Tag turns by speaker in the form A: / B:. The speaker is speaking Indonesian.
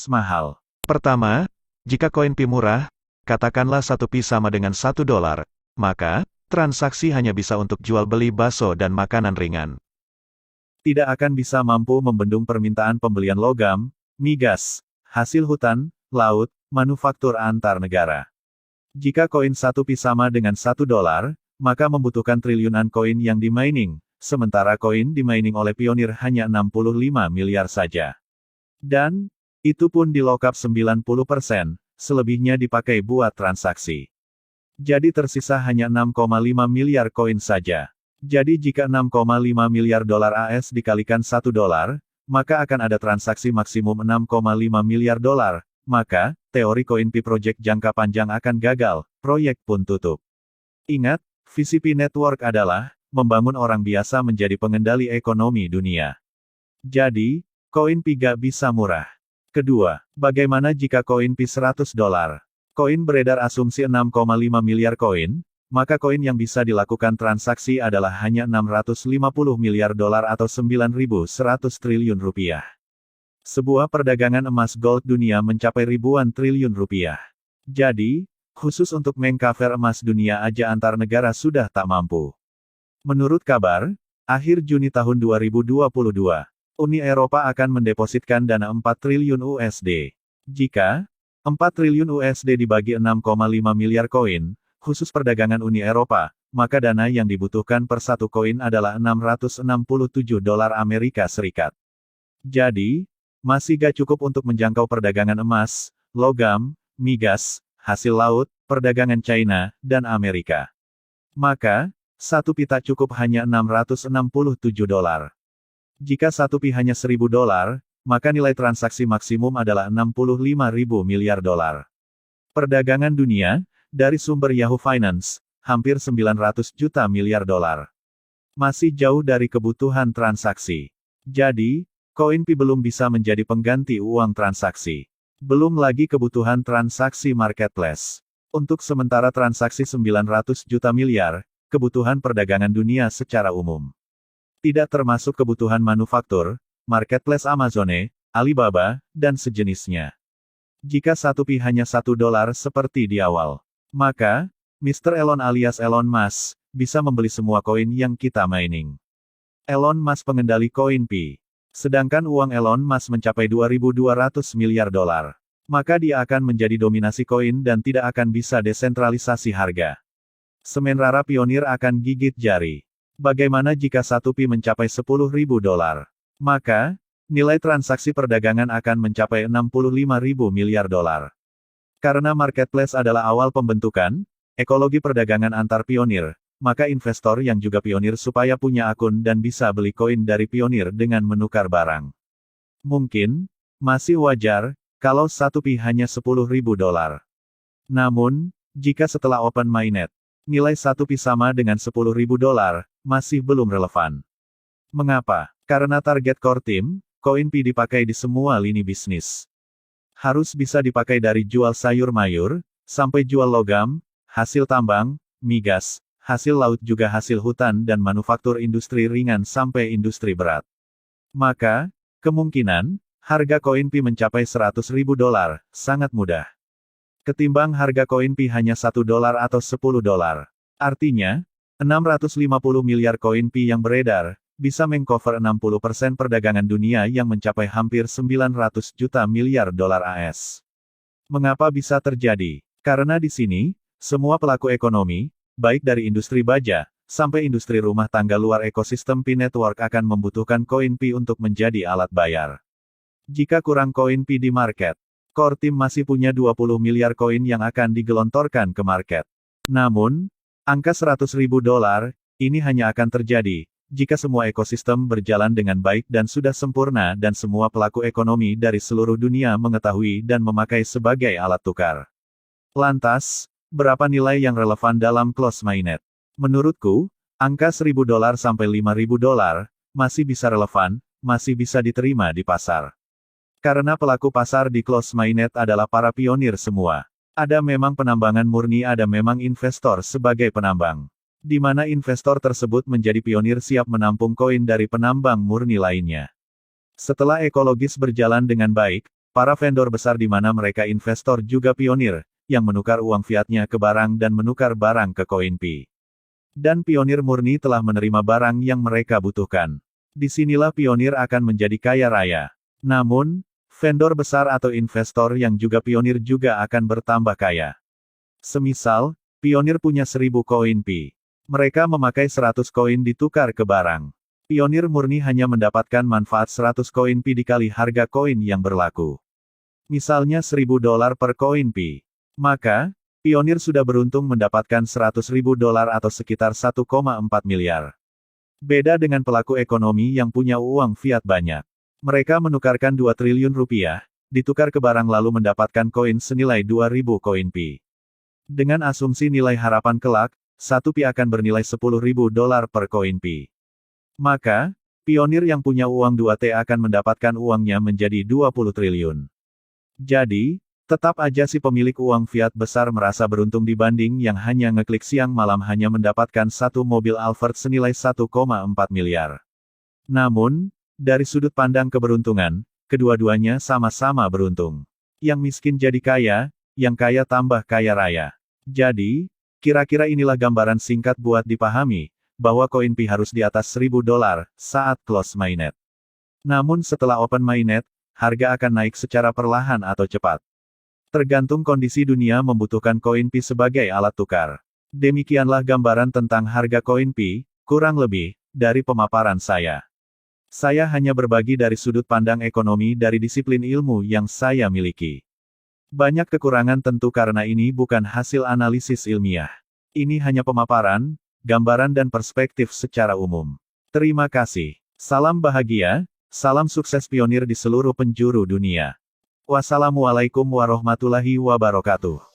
A: mahal. Pertama, jika koin Pi murah, katakanlah 1 Pi sama dengan $1, maka, transaksi hanya bisa untuk jual beli bakso dan makanan ringan. Tidak akan bisa mampu membendung permintaan pembelian logam, migas, hasil hutan, laut, manufaktur antar negara. Jika koin 1 Pi sama dengan $1, maka membutuhkan triliunan koin yang di-mining, sementara koin di-mining oleh Pionir hanya 65 miliar saja. Dan, itu pun di lock-up 90%, selebihnya dipakai buat transaksi. Jadi tersisa hanya 6,5 miliar koin saja. Jadi jika 6,5 miliar dolar AS dikalikan $1, maka akan ada transaksi maksimum 6,5 miliar dolar, maka, teori koin Pi Project jangka panjang akan gagal, proyek pun tutup. Ingat, visi Pi Network adalah, membangun orang biasa menjadi pengendali ekonomi dunia. Jadi, koin Pi gak bisa murah. Kedua, bagaimana jika koin Pi $100? Koin beredar asumsi 6,5 miliar koin, maka koin yang bisa dilakukan transaksi adalah hanya 650 miliar dolar atau 9.100 triliun rupiah. Sebuah perdagangan emas gold dunia mencapai ribuan triliun rupiah. Jadi, khusus untuk mengcover emas dunia aja antar negara sudah tak mampu. Menurut kabar, akhir Juni tahun 2022, Uni Eropa akan mendepositkan dana 4 triliun USD. Jika 4 triliun USD dibagi 6,5 miliar koin, khusus perdagangan Uni Eropa, maka dana yang dibutuhkan per satu koin adalah $667 Amerika Serikat. Jadi, masih gak cukup untuk menjangkau perdagangan emas, logam, migas, hasil laut, perdagangan China, dan Amerika. Maka, 1 Pi tak cukup hanya $667. Jika 1 Pi hanya $1.000, maka nilai transaksi maksimum adalah 65.000 miliar dolar. Perdagangan dunia, dari sumber Yahoo Finance, hampir 900 juta miliar dolar. Masih jauh dari kebutuhan transaksi. Jadi, koin Pi belum bisa menjadi pengganti uang transaksi. Belum lagi kebutuhan transaksi marketplace. Untuk sementara transaksi 900 juta miliar, kebutuhan perdagangan dunia secara umum. Tidak termasuk kebutuhan manufaktur, marketplace Amazone, Alibaba, dan sejenisnya. Jika 1 Pi hanya $1 seperti di awal, maka, Mr. Elon alias Elon Musk, bisa membeli semua koin yang kita mining. Elon Musk pengendali koin Pi. Sedangkan uang Elon Musk mencapai 2.200 miliar dolar. Maka dia akan menjadi dominasi koin dan tidak akan bisa desentralisasi harga. Sementara Pionir akan gigit jari. Bagaimana jika 1 Pi mencapai $10.000? Maka, nilai transaksi perdagangan akan mencapai 65.000 miliar dolar. Karena marketplace adalah awal pembentukan, ekologi perdagangan antar Pionir, maka investor yang juga Pionir supaya punya akun dan bisa beli koin dari Pionir dengan menukar barang. Mungkin, masih wajar, kalau 1 Pi hanya $10.000. Namun, jika setelah open mainnet, nilai 1 Pi sama dengan $10.000, masih belum relevan. Mengapa? Karena target core team, koin Pi dipakai di semua lini bisnis. Harus bisa dipakai dari jual sayur mayur, sampai jual logam, hasil tambang, migas, hasil laut juga hasil hutan dan manufaktur industri ringan sampai industri berat. Maka, kemungkinan, harga koin Pi mencapai $100.000, sangat mudah. Ketimbang harga koin Pi hanya $1 atau $10. Artinya, 650 miliar koin Pi yang beredar, bisa mengcover 60% perdagangan dunia yang mencapai hampir 900 juta miliar dolar AS. Mengapa bisa terjadi? Karena di sini, semua pelaku ekonomi, baik dari industri baja, sampai industri rumah tangga luar ekosistem Pi Network akan membutuhkan koin Pi untuk menjadi alat bayar. Jika kurang koin Pi di market, core team masih punya 20 miliar koin yang akan digelontorkan ke market. Namun, angka $100.000, ini hanya akan terjadi, jika semua ekosistem berjalan dengan baik dan sudah sempurna dan semua pelaku ekonomi dari seluruh dunia mengetahui dan memakai sebagai alat tukar. Lantas, berapa nilai yang relevan dalam close mainnet? Menurutku, angka $1.000 sampai $5.000, masih bisa relevan, masih bisa diterima di pasar. Karena pelaku pasar di close mainnet adalah para pionir semua. Ada memang penambangan murni, ada memang investor sebagai penambang. Di mana investor tersebut menjadi pionir siap menampung koin dari penambang murni lainnya. Setelah ekologis berjalan dengan baik, para vendor besar di mana mereka investor juga pionir, yang menukar uang fiatnya ke barang dan menukar barang ke koin Pi. Dan pionir murni telah menerima barang yang mereka butuhkan. Disinilah pionir akan menjadi kaya raya. Namun, vendor besar atau investor yang juga pionir juga akan bertambah kaya. Semisal, pionir punya 1000 koin Pi. Mereka memakai 100 koin ditukar ke barang. Pionir murni hanya mendapatkan manfaat 100 koin Pi dikali harga koin yang berlaku. Misalnya $1000 per koin Pi. Maka, pionir sudah beruntung mendapatkan $100.000 atau sekitar 1,4 miliar. Beda dengan pelaku ekonomi yang punya uang fiat banyak. Mereka menukarkan 2 triliun rupiah, ditukar ke barang lalu mendapatkan koin senilai 2000 koin Pi. Dengan asumsi nilai harapan kelak, 1 Pi akan bernilai $10.000 per koin Pi. Maka, pionir yang punya uang 2T akan mendapatkan uangnya menjadi 20 triliun. Jadi, tetap aja si pemilik uang fiat besar merasa beruntung dibanding yang hanya ngeklik siang malam hanya mendapatkan satu mobil Alphard senilai 1,4 miliar. Namun, dari sudut pandang keberuntungan, kedua-duanya sama-sama beruntung. Yang miskin jadi kaya, yang kaya tambah kaya raya. Jadi, kira-kira inilah gambaran singkat buat dipahami, bahwa koin Pi harus di atas $1000 saat close mainnet. Namun setelah open mainnet, harga akan naik secara perlahan atau cepat. Tergantung kondisi dunia membutuhkan koin Pi sebagai alat tukar. Demikianlah gambaran tentang harga koin Pi, kurang lebih, dari pemaparan saya. Saya hanya berbagi dari sudut pandang ekonomi dari disiplin ilmu yang saya miliki. Banyak kekurangan tentu karena ini bukan hasil analisis ilmiah. Ini hanya pemaparan, gambaran dan perspektif secara umum. Terima kasih. Salam bahagia, salam sukses pionir di seluruh penjuru dunia. Wassalamualaikum warahmatullahi wabarakatuh.